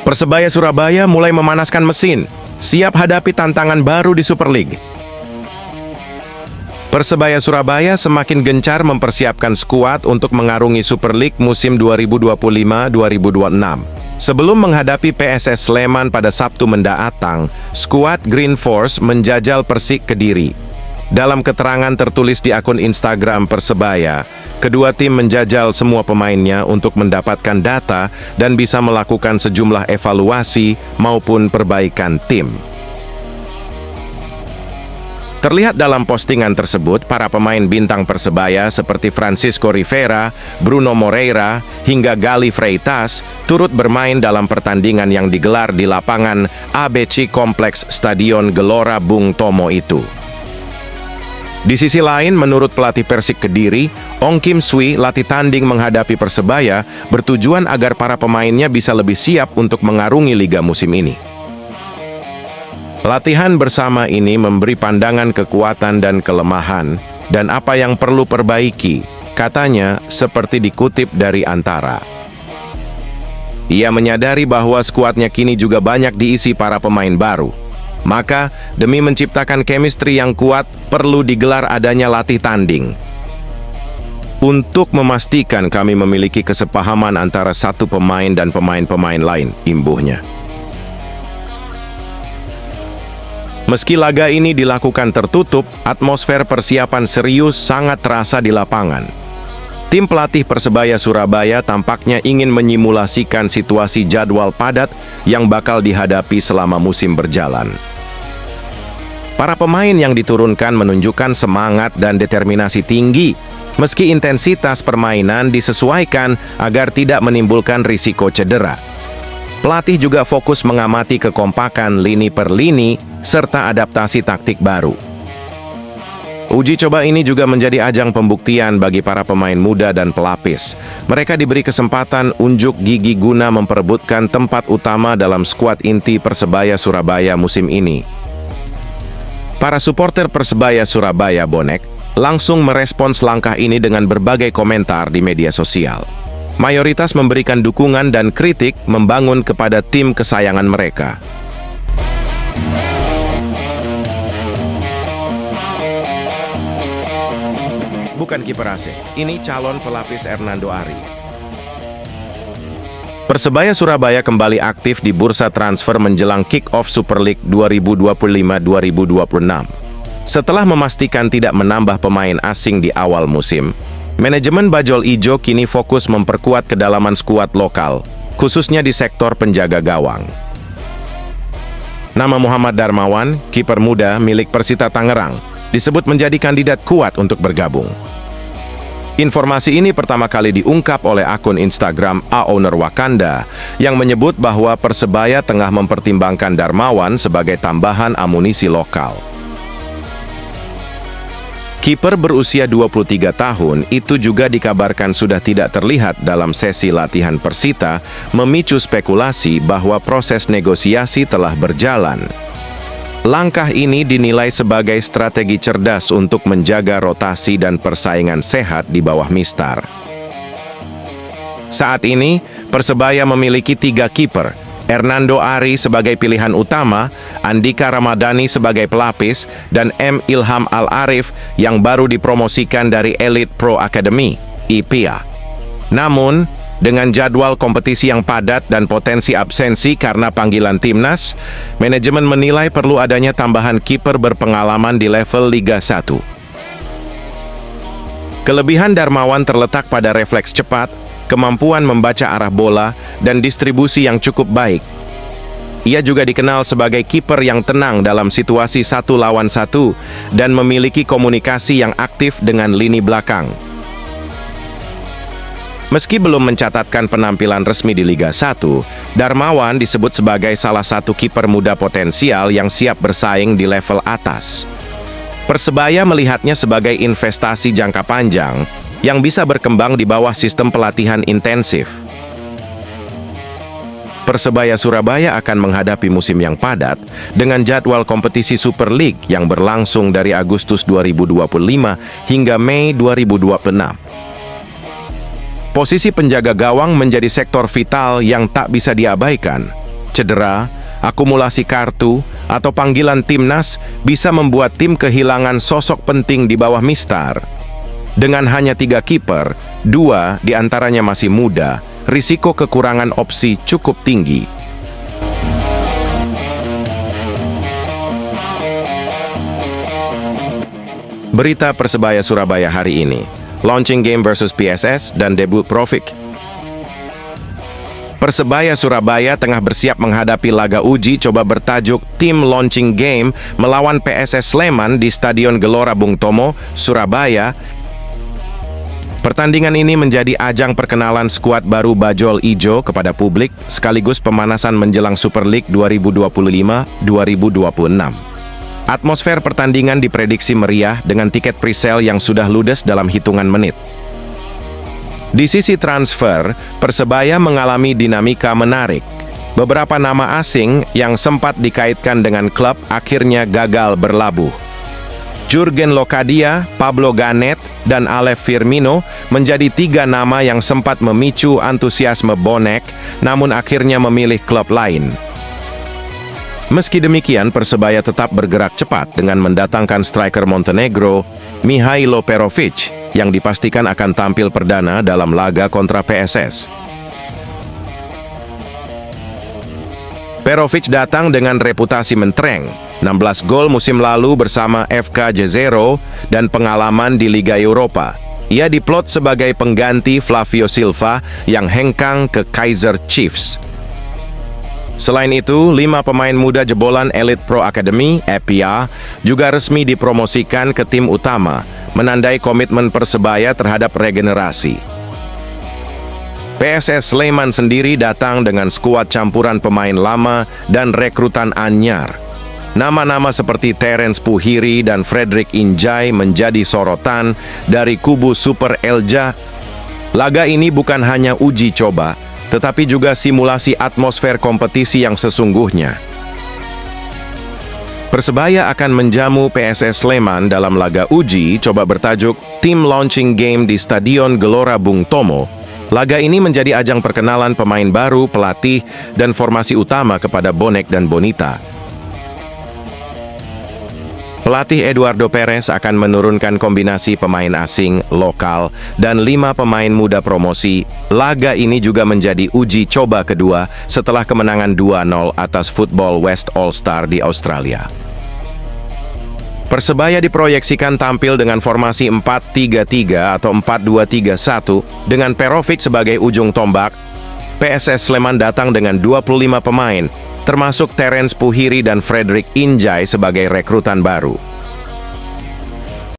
Persebaya Surabaya mulai memanaskan mesin, siap hadapi tantangan baru di Super League. Persebaya Surabaya semakin gencar mempersiapkan skuad untuk mengarungi Super League musim 2025-2026. Sebelum menghadapi PSS Sleman pada Sabtu mendatang, skuad Green Force menjajal Persik Kediri. Dalam keterangan tertulis di akun Instagram Persebaya, kedua tim menjajal semua pemainnya untuk mendapatkan data dan bisa melakukan sejumlah evaluasi maupun perbaikan tim. Terlihat dalam postingan tersebut, para pemain bintang Persebaya seperti Francisco Rivera, Bruno Moreira, hingga Gali Freitas turut bermain dalam pertandingan yang digelar di lapangan ABC Kompleks Stadion Gelora Bung Tomo itu. Di sisi lain, menurut pelatih Persik Kediri, Ong Kim Sui, latih tanding menghadapi Persebaya bertujuan agar para pemainnya bisa lebih siap untuk mengarungi liga musim ini. Latihan bersama ini memberi pandangan kekuatan dan kelemahan, dan apa yang perlu perbaiki, katanya seperti dikutip dari Antara. Ia menyadari bahwa skuadnya kini juga banyak diisi para pemain baru. Maka, demi menciptakan chemistry yang kuat, perlu digelar adanya latih tanding. Untuk memastikan kami memiliki kesepahaman antara satu pemain dan pemain-pemain lain, imbuhnya. Meski laga ini dilakukan tertutup, atmosfer persiapan serius sangat terasa di lapangan. Tim pelatih Persebaya Surabaya tampaknya ingin menyimulasikan situasi jadwal padat yang bakal dihadapi selama musim berjalan. Para pemain yang diturunkan menunjukkan semangat dan determinasi tinggi, meski intensitas permainan disesuaikan agar tidak menimbulkan risiko cedera. Pelatih juga fokus mengamati kekompakan lini per lini serta adaptasi taktik baru. Uji coba ini juga menjadi ajang pembuktian bagi para pemain muda dan pelapis. Mereka diberi kesempatan unjuk gigi guna memperebutkan tempat utama dalam skuad inti Persebaya Surabaya musim ini. Para supporter Persebaya Surabaya bonek langsung merespons langkah ini dengan berbagai komentar di media sosial. Mayoritas memberikan dukungan dan kritik membangun kepada tim kesayangan mereka. Bukan kiper asing, ini calon pelapis Hernando Ari. Persebaya Surabaya kembali aktif di bursa transfer menjelang kick-off Super League 2025-2026. Setelah memastikan tidak menambah pemain asing di awal musim, manajemen Bajul Ijo kini fokus memperkuat kedalaman skuad lokal, khususnya di sektor penjaga gawang. Nama Muhammad Darmawan, kiper muda milik Persita Tangerang, disebut menjadi kandidat kuat untuk bergabung. Informasi ini pertama kali diungkap oleh akun Instagram @owner Wakanda yang menyebut bahwa Persebaya tengah mempertimbangkan Darmawan sebagai tambahan amunisi lokal. Kiper berusia 23 tahun itu juga dikabarkan sudah tidak terlihat dalam sesi latihan Persita, memicu spekulasi bahwa proses negosiasi telah berjalan. Langkah ini dinilai sebagai strategi cerdas untuk menjaga rotasi dan persaingan sehat di bawah Mistar. Saat ini, Persebaya memiliki 3 kiper, Hernando Ari sebagai pilihan utama, Andika Ramadhani sebagai pelapis, dan M. Ilham Al-Arif yang baru dipromosikan dari Elite Pro Academy, IPA. Namun, dengan jadwal kompetisi yang padat dan potensi absensi karena panggilan timnas, manajemen menilai perlu adanya tambahan kiper berpengalaman di level Liga 1. Kelebihan Darmawan terletak pada refleks cepat, kemampuan membaca arah bola, dan distribusi yang cukup baik. Ia juga dikenal sebagai kiper yang tenang dalam situasi 1 lawan 1 dan memiliki komunikasi yang aktif dengan lini belakang. Meski belum mencatatkan penampilan resmi di Liga 1, Darmawan disebut sebagai salah satu kiper muda potensial yang siap bersaing di level atas. Persebaya melihatnya sebagai investasi jangka panjang yang bisa berkembang di bawah sistem pelatihan intensif. Persebaya Surabaya akan menghadapi musim yang padat dengan jadwal kompetisi Super League yang berlangsung dari Agustus 2025 hingga Mei 2026. Posisi penjaga gawang menjadi sektor vital yang tak bisa diabaikan. Cedera, akumulasi kartu, atau panggilan timnas bisa membuat tim kehilangan sosok penting di bawah Mistar. Dengan hanya 3 kiper, 2 diantaranya masih muda, risiko kekurangan opsi cukup tinggi. Berita Persebaya Surabaya hari ini. Launching game versus PSS dan debut Profik. Persebaya Surabaya tengah bersiap menghadapi laga uji coba bertajuk Tim Launching Game melawan PSS Sleman di Stadion Gelora Bung Tomo, Surabaya. Pertandingan ini menjadi ajang perkenalan skuad baru Bajul Ijo kepada publik, sekaligus pemanasan menjelang Super League 2025-2026. Atmosfer pertandingan diprediksi meriah dengan tiket presale yang sudah ludes dalam hitungan menit. Di sisi transfer, Persebaya mengalami dinamika menarik. Beberapa nama asing yang sempat dikaitkan dengan klub akhirnya gagal berlabuh. Jurgen Locadia, Pablo Ganet, dan Alex Firmino menjadi 3 nama yang sempat memicu antusiasme bonek, namun akhirnya memilih klub lain. Meski demikian, Persebaya tetap bergerak cepat dengan mendatangkan striker Montenegro, Mihailo Perovic, yang dipastikan akan tampil perdana dalam laga kontra PSS. Perovic datang dengan reputasi mentereng, 16 gol musim lalu bersama FK Jezero dan pengalaman di Liga Eropa. Ia diplot sebagai pengganti Flavio Silva yang hengkang ke Kaizer Chiefs. Selain itu, 5 pemain muda jebolan Elite Pro Academy, EPIA, juga resmi dipromosikan ke tim utama, menandai komitmen Persebaya terhadap regenerasi. PSS Sleman sendiri datang dengan skuad campuran pemain lama dan rekrutan anyar. Nama-nama seperti Terence Puhiri dan Frederick Injai menjadi sorotan dari kubu Super Elja. Laga ini bukan hanya uji coba, tetapi juga simulasi atmosfer kompetisi yang sesungguhnya. Persebaya akan menjamu PSS Sleman dalam laga uji coba bertajuk Tim Launching Game di Stadion Gelora Bung Tomo. Laga ini menjadi ajang perkenalan pemain baru, pelatih, dan formasi utama kepada bonek dan bonita. Pelatih Eduardo Perez akan menurunkan kombinasi pemain asing, lokal, dan 5 pemain muda promosi. Laga ini juga menjadi uji coba kedua setelah kemenangan 2-0 atas Football West All-Star di Australia. Persebaya diproyeksikan tampil dengan formasi 4-3-3 atau 4-2-3-1 dengan Perovic sebagai ujung tombak. PSS Sleman datang dengan 25 pemain, termasuk Terence Puhiri dan Frederick Injai sebagai rekrutan baru.